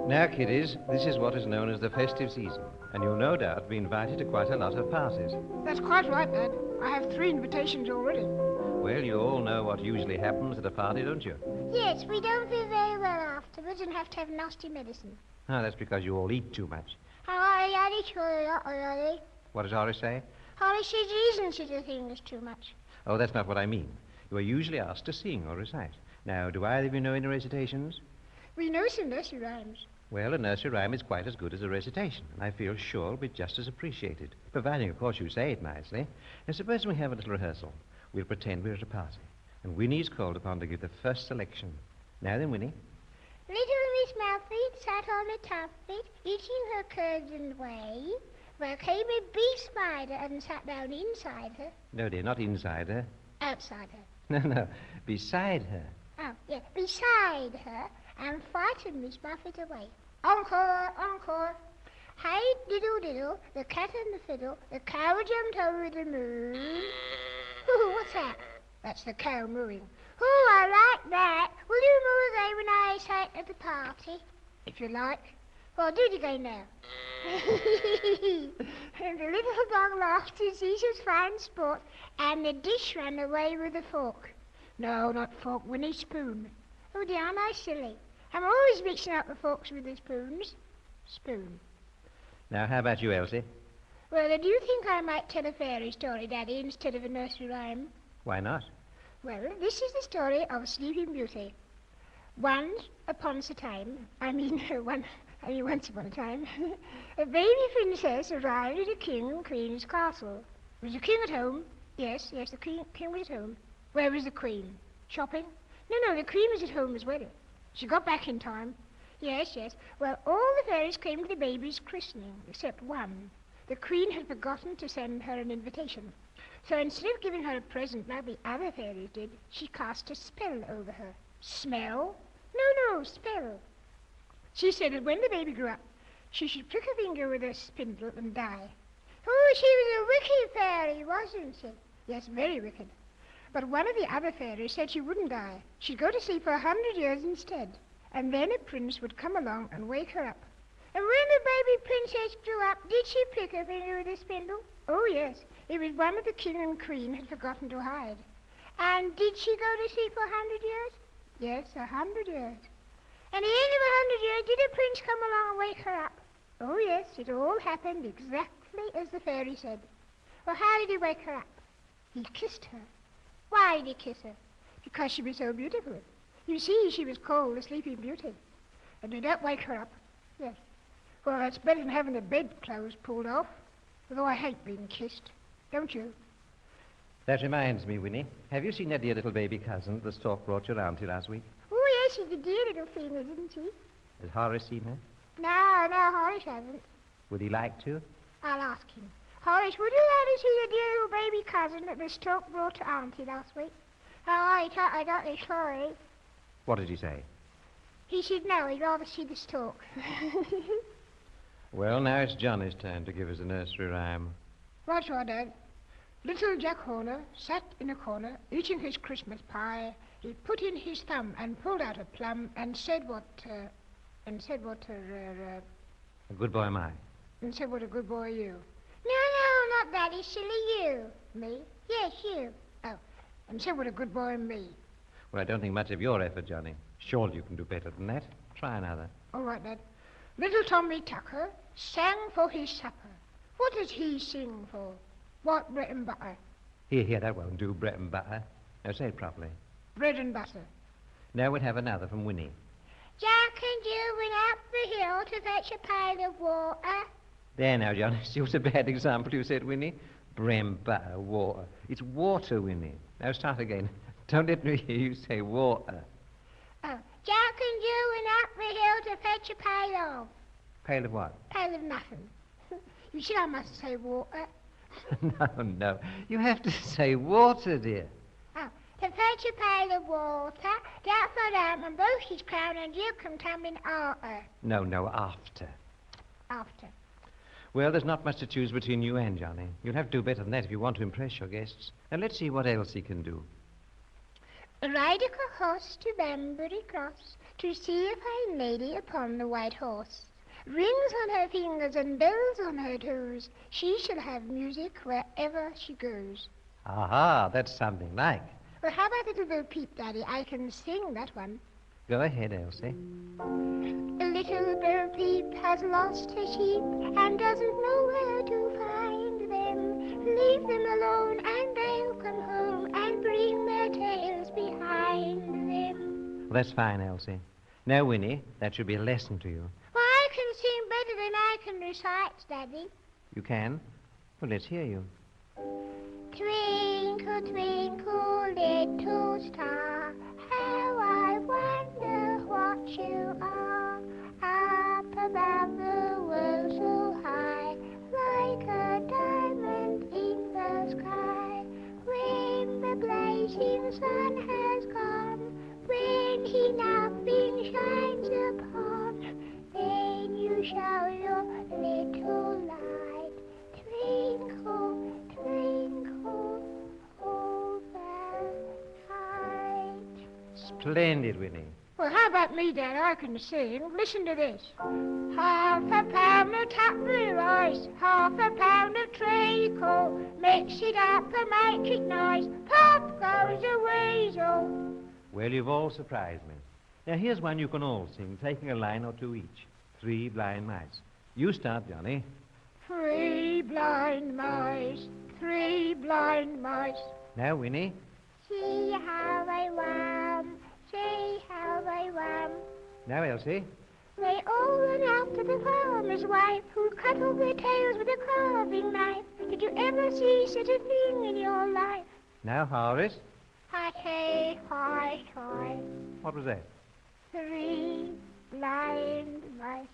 Now, kiddies, this is what is known as the festive season, and you'll no doubt be invited to quite a lot of parties. That's quite right, Dad. I have 3 invitations already. Well, you all know what usually happens at a party, don't you? Yes, we don't feel very well afterwards and have to have nasty medicine. Oh, that's because you all eat too much. What does Horace say? Horace says there isn't such a thing as too much. Oh, that's not what I mean. You are usually asked to sing or recite. Now, do either of you know any recitations? We know some nursery rhymes. Well, a nursery rhyme is quite as good as a recitation, and I feel sure it'll be just as appreciated, providing, of course, you say it nicely. Now, suppose we have a little rehearsal. We'll pretend we're at a party, and Winnie's called upon to give the first selection. Now then, Winnie. Little Miss Malfeet sat on a top bit, eating her curds and whey. Well, came a bee spider and sat down inside her. No, dear, not inside her. Outside her. No, beside her. Oh, yeah, beside her, and frightened Miss Muffet away. Encore, encore. Hey, diddle, diddle, the cat and the fiddle, the cow jumped over the moon. Ooh, what's that? That's the cow mooing. Oh, I like that. Will you moo again when I say it at the party? If you like. Well, do it again now. And the little dog laughed to see such fine sport, and the dish ran away with the fork. No, not fork, Winnie, spoon. Oh, dear, am I silly? I'm always mixing up the forks with the spoons. Spoon. Now, how about you, Elsie? Well, do you think I might tell a fairy story, Daddy, instead of a nursery rhyme? Why not? Well, this is the story of Sleeping Beauty. Once upon a time, once upon a time, a baby princess arrived at a king and queen's castle. Was the king at home? Yes, the king was at home. Where was the queen? Shopping? No, the queen was at home as well. She got back in time. Yes. Well, all the fairies came to the baby's christening, except one. The queen had forgotten to send her an invitation. So instead of giving her a present like the other fairies did, she cast a spell over her. Smell? No, spell. She said that when the baby grew up, she should prick her finger with a spindle and die. Oh, she was a wicked fairy, wasn't she? Yes, very wicked. But one of the other fairies said she wouldn't die. She'd go to sleep for 100 years instead. And then a prince would come along and wake her up. And when the baby princess grew up, did she prick her finger with a spindle? Oh, yes. It was one that the king and queen had forgotten to hide. And did she go to sleep for 100 years? Yes, 100 years. And at the end of 100 years, did a prince come along and wake her up? Oh, yes, it all happened exactly as the fairy said. Well, how did he wake her up? He kissed her. Why did he kiss her? Because she was so beautiful. You see, she was called the Sleeping Beauty. And did that wake her up? Yes. Well, that's better than having the bedclothes pulled off. Although I hate being kissed. Don't you? That reminds me, Winnie. Have you seen that dear little baby cousin that the stork brought your auntie last week? Oh, yes, she's a dear little thing, isn't she? Has Horace seen her? No, Horace hasn't. Would he like to? I'll ask him. Horace, would you like to see the dear little baby cousin that the stork brought to auntie last week? Oh, I got the story. What did he say? He said no, he'd rather see the stork. Well, now it's Johnny's turn to give us a nursery rhyme. Right, Dad. Little Jack Horner sat in a corner, eating his Christmas pie. He put in his thumb and pulled out a plum and said what A good boy am I. And said what a good boy are you. No, not Daddy, silly you. Me? Yes, you. Oh, and said what a good boy am me. Well, I don't think much of your effort, Johnny. Surely you can do better than that. Try another. All right, Dad. Little Tommy Tucker sang for his supper. What does he sing for? What, bread and butter? Here, that won't do, bread and butter. Now say it properly. Bread and butter. Now we'll have another from Winnie. Jack and Jill went up the hill to fetch a pail of water. There now, Johnny. See what's a bad example you said, Winnie? Bread and butter, water. It's water, Winnie. Now start again. Don't let me hear you say water. Oh, Jack and Jill went up the hill to fetch a pail of. Pail of what? Pail of nothing. You see, I must say water. No. You have to say water, dear. Oh, to fetch a pail of water, Jack fell down and both his crown and Jill come tumbling after. No, after. After. Well, there's not much to choose between you and Johnny. You'll have to do better than that if you want to impress your guests. And let's see what Elsie can do. Ride a horse to Banbury Cross to see a fine lady upon the white horse. Rings on her fingers and bells on her toes. She shall have music wherever she goes. Aha, that's something like. Well, how about Little Bo Peep, Daddy? I can sing that one. Go ahead, Elsie. Little Bo Peep has lost her sheep and doesn't know where to find them. Leave them alone and they'll come home and bring their tails behind them. Well, that's fine, Elsie. Now, Winnie, that should be a lesson to you. Well, I can sing better than I can recite, Daddy. You can? Well, let's hear you. Twinkle, twinkle, little star, how I wonder what you are. Up above the world so high, like a diamond in the sky. When the blazing sun has gone, when he nothing shines upon, then you show your little light. Twinkle, twinkle, over night. Splendid, Winnie. Well, how about me, Dad? I can sing. Listen to this. Half a pound of tuppenny rice, half a pound of treacle. Mix it up and make it nice. Pop goes the weasel. Well, you've all surprised me. Now, here's one you can all sing, taking a line or two each. 3 blind mice. You start, Johnny. 3 blind mice, 3 blind mice. Now, Winnie. See how they run, see how they run. Now, Elsie. They all run after the farmer's wife, who cut off their tails with a carving knife. Did you ever see such a thing in your life? Now, Horace. Hi-hey, hi-hi. What was that? 3 blind mice.